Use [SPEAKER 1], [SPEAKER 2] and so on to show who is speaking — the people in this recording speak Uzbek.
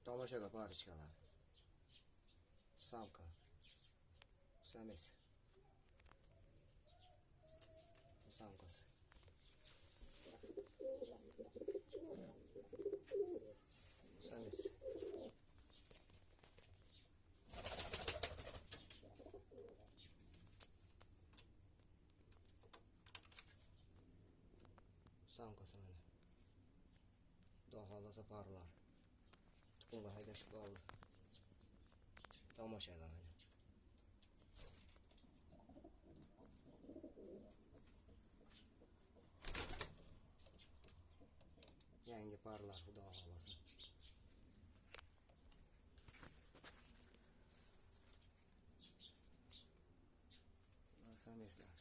[SPEAKER 1] Tomoshaga parishkalar. Samka. Samiz. Samkasi. Samiz. Samkasi mana. Xudo xohlasa parlar. Tuxumga haydashib oldi. Tomoshaga mana. Yangi parlar xudo xohlasa. Samizlar.